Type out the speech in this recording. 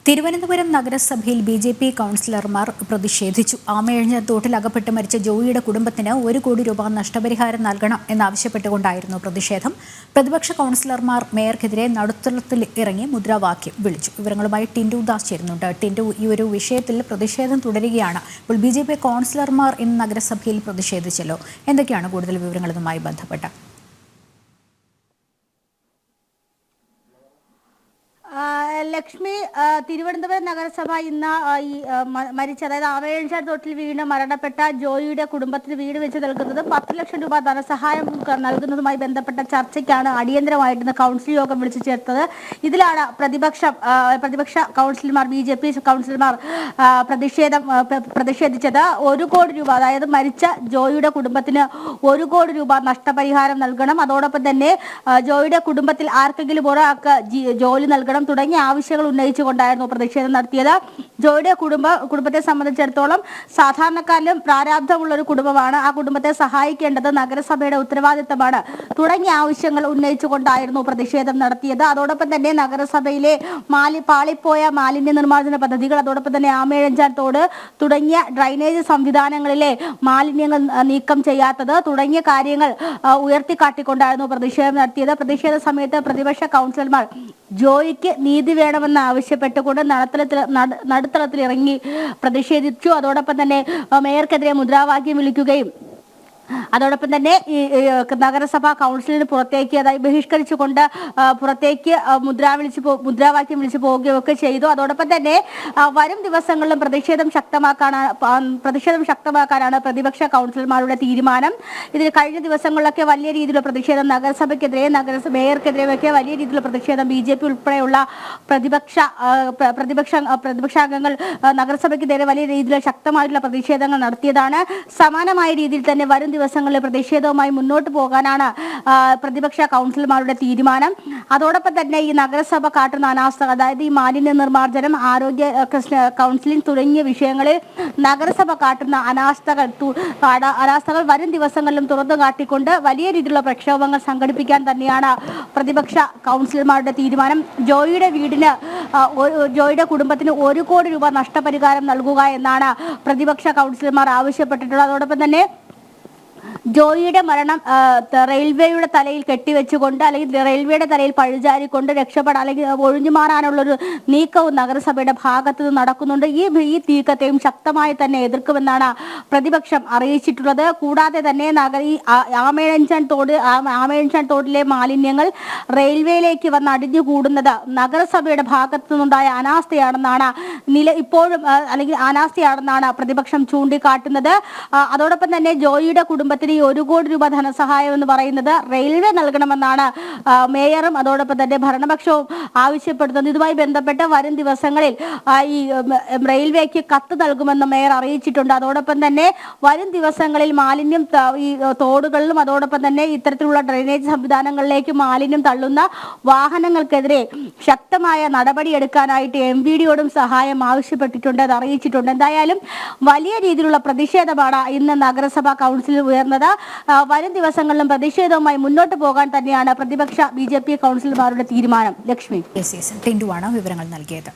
തിരുവനന്തപുരം നഗരസഭയിൽ ബി.ജെ.പി. കൗൺസിലർമാർ പ്രതിഷേധിച്ചു. ആമയിഴഞ്ഞ തോട്ടിൽ അകപ്പെട്ട് മരിച്ച ജോയിയുടെ കുടുംബത്തിന് 1 കോടി രൂപ നഷ്ടപരിഹാരം നൽകണം എന്നാവശ്യപ്പെട്ടുകൊണ്ടായിരുന്നു പ്രതിഷേധം. പ്രതിപക്ഷ കൗൺസിലർമാർ മേയർക്കെതിരെ നടുത്തളത്തിൽ ഇറങ്ങി മുദ്രാവാക്യം വിളിച്ചു. വിവരങ്ങളുമായി ടിൻഡു ദാസ് ചേരുന്നുണ്ട്. ടിൻഡു, ഈ ഒരു വിഷയത്തിൽ പ്രതിഷേധം തുടരുകയാണ്. ഇപ്പോൾ ബി.ജെ.പി. കൗൺസിലർമാർ ഇന്ന് നഗരസഭയിൽ പ്രതിഷേധിച്ചല്ലോ. എന്തൊക്കെയാണ് കൂടുതൽ വിവരങ്ങളുമായി ബന്ധപ്പെട്ട? ലക്ഷ്മി, തിരുവനന്തപുരം നഗരസഭ ഇന്ന് ഈ മരിച്ച, അതായത് ആമയിഴഞ്ചാൽ തോട്ടിൽ വീണ് മരണപ്പെട്ട ജോയിയുടെ കുടുംബത്തിന് വീട് വെച്ച് നൽകുന്നത് 10 ലക്ഷം രൂപ ധനസഹായം നൽകുന്നതുമായി ബന്ധപ്പെട്ട ചർച്ചയ്ക്കാണ് അടിയന്തരമായിട്ട് കൗൺസിൽ യോഗം വിളിച്ചു ചേർത്തത്. ഇതിലാണ് പ്രതിപക്ഷ കൗൺസിലർമാർ, ബി.ജെ.പി. കൗൺസിലർമാർ പ്രതിഷേധിച്ചത്. 1 കോടി രൂപ, അതായത് മരിച്ച ജോയിയുടെ കുടുംബത്തിന് 1 കോടി രൂപ നഷ്ടപരിഹാരം നൽകണം. അതോടൊപ്പം തന്നെ ജോയിയുടെ കുടുംബത്തിൽ ആർക്കെങ്കിലും ഒരാൾക്ക് ജോലി നൽകണം തുടങ്ങിയ ആവശ്യങ്ങൾ ഉന്നയിച്ചുകൊണ്ടായിരുന്നു പ്രതിഷേധം നടത്തിയത്. ജോയിയുടെ കുടുംബത്തെ സംബന്ധിച്ചിടത്തോളം സാധാരണക്കാരിലും പ്രാരാബ്ധമുള്ള ഒരു കുടുംബമാണ്. ആ കുടുംബത്തെ സഹായിക്കേണ്ടത് നഗരസഭയുടെ ഉത്തരവാദിത്തമാണ് തുടങ്ങിയ ആവശ്യങ്ങൾ ഉന്നയിച്ചുകൊണ്ടായിരുന്നു പ്രതിഷേധം നടത്തിയത്. അതോടൊപ്പം തന്നെ നഗരസഭയിലെ പാളിപ്പോയ മാലിന്യ നിർമ്മാർജ്ജന പദ്ധതികൾ, അതോടൊപ്പം തന്നെ ആമയിഴഞ്ചാൽ തോട് തുടങ്ങിയ ഡ്രൈനേജ് സംവിധാനങ്ങളിലെ മാലിന്യങ്ങൾ നീക്കം ചെയ്യാത്തത് തുടങ്ങിയ കാര്യങ്ങൾ ഉയർത്തിക്കാട്ടിക്കൊണ്ടായിരുന്നു പ്രതിഷേധം നടത്തിയത്. പ്രതിഷേധ സമയത്ത് പ്രതിപക്ഷ കൗൺസിലർമാർ ജോയിക്ക് നീതി വേണമെന്ന് ആവശ്യപ്പെട്ടുകൊണ്ട് നടുത്തളത്തിൽ ഇറങ്ങി പ്രതിഷേധിച്ചു. അതോടൊപ്പം തന്നെ മേയർക്കെതിരെ മുദ്രാവാക്യം വിളിക്കുകയും അതോടൊപ്പം തന്നെ ഈ നഗരസഭാ കൗൺസിലിന് പുറത്തേക്ക്, അതായത് ബഹിഷ്കരിച്ചുകൊണ്ട് പുറത്തേക്ക് മുദ്രാവാക്യം വിളിച്ചു പോവുകയൊക്കെ ചെയ്തു. അതോടൊപ്പം തന്നെ വരും ദിവസങ്ങളിലും പ്രതിഷേധം ശക്തമാക്കാനാണ് പ്രതിപക്ഷ കൗൺസിലർമാരുടെ തീരുമാനം. ഇതിൽ കഴിഞ്ഞ ദിവസങ്ങളിലൊക്കെ വലിയ രീതിയിലുള്ള പ്രതിഷേധം നഗരസഭയ്ക്കെതിരെ, മേയർക്കെതിരെയൊക്കെ വലിയ രീതിയിലുള്ള പ്രതിഷേധം ബി.ജെ.പി. ഉൾപ്പെടെയുള്ള പ്രതിപക്ഷാംഗങ്ങൾ നഗരസഭയ്ക്കെതിരെ വലിയ രീതിയിലുള്ള ശക്തമായിട്ടുള്ള പ്രതിഷേധങ്ങൾ നടത്തിയതാണ്. സമാനമായ രീതിയിൽ തന്നെ വരും ദിവസങ്ങളിൽ പ്രതിഷേധവുമായി മുന്നോട്ട് പോകാനാണ് പ്രതിപക്ഷ കൗൺസിലർമാരുടെ തീരുമാനം. അതോടൊപ്പം തന്നെ ഈ നഗരസഭ കാട്ടുന്ന അനാസ്ഥ, അതായത് ഈ മാലിന്യ നിർമ്മാർജ്ജനം, ആരോഗ്യ കൗൺസിലിംഗ് തുടങ്ങിയ വിഷയങ്ങളിൽ നഗരസഭ കാട്ടുന്ന അനാസ്ഥകൾ വരും ദിവസങ്ങളിലും തുറന്നു കാട്ടിക്കൊണ്ട് വലിയ രീതിയിലുള്ള പ്രക്ഷോഭങ്ങൾ സംഘടിപ്പിക്കാൻ തന്നെയാണ് പ്രതിപക്ഷ കൗൺസിലർമാരുടെ തീരുമാനം. ജോയിയുടെ കുടുംബത്തിന് 1 കോടി രൂപ നഷ്ടപരിഹാരം നൽകുക എന്നാണ് പ്രതിപക്ഷ കൗൺസിലർമാർ ആവശ്യപ്പെട്ടിട്ടുള്ളത്. അതോടൊപ്പം തന്നെ ജോയിയുടെ മരണം റെയിൽവേയുടെ തലയിൽ കെട്ടിവെച്ചുകൊണ്ട്, അല്ലെങ്കിൽ റെയിൽവേയുടെ തലയിൽ പഴിചാരിക്കൊണ്ട് രക്ഷപ്പെടാൻ, അല്ലെങ്കിൽ ഒഴിഞ്ഞു മാറാനുള്ളൊരു നീക്കവും നഗരസഭയുടെ ഭാഗത്തു നിന്ന് നടക്കുന്നുണ്ട്. ഈ നീക്കത്തെയും ശക്തമായി തന്നെ എതിർക്കുമെന്നാണ് പ്രതിപക്ഷം അറിയിച്ചിട്ടുള്ളത്. കൂടാതെ തന്നെ ആമയിഴഞ്ചാൽ തോടിലെ മാലിന്യങ്ങൾ റെയിൽവേയിലേക്ക് വന്ന് അടിഞ്ഞുകൂടുന്നത് നഗരസഭയുടെ ഭാഗത്തു നിന്നുണ്ടായ അനാസ്ഥയാണെന്നാണ് പ്രതിപക്ഷം ചൂണ്ടിക്കാട്ടുന്നത്. അതോടൊപ്പം തന്നെ ജോയിയുടെ കുടുംബത്തിന് 1 കോടി രൂപ ധനസഹായം എന്ന് പറയുന്നത് റെയിൽവേ നൽകണമെന്നാണ് മേയറും അതോടൊപ്പം തന്നെ ഭരണപക്ഷവും ആവശ്യപ്പെടുന്നത്. ഇതുമായി ബന്ധപ്പെട്ട് വരും ദിവസങ്ങളിൽ ഈ റെയിൽവേക്ക് കത്ത് നൽകുമെന്ന് മേയർ അറിയിച്ചിട്ടുണ്ട്. അതോടൊപ്പം തന്നെ വരും ദിവസങ്ങളിൽ മാലിന്യം ഈ തോടുകളിലും അതോടൊപ്പം തന്നെ ഇത്തരത്തിലുള്ള ഡ്രെയിനേജ് സംവിധാനങ്ങളിലേക്ക് മാലിന്യം തള്ളുന്ന വാഹനങ്ങൾക്കെതിരെ ശക്തമായ നടപടിയെടുക്കാനായിട്ട് MVDയോടും സഹായം ആവശ്യപ്പെട്ടിട്ടുണ്ട്, അത് അറിയിച്ചിട്ടുണ്ട്. എന്തായാലും വലിയ രീതിയിലുള്ള പ്രതിഷേധമാണ് ഇന്ന് നഗരസഭാ കൗൺസിലിൽ ഉയർന്നത്. വരും ദിവസങ്ങളിലും പ്രതിഷേധവുമായി മുന്നോട്ട് പോകാൻ തന്നെയാണ് പ്രതിപക്ഷ ബി.ജെ.പി. കൗൺസിലർമാരുടെ തീരുമാനം. ലക്ഷ്മി, ടിൻഡുവാണ് വിവരങ്ങൾ നൽകിയത്.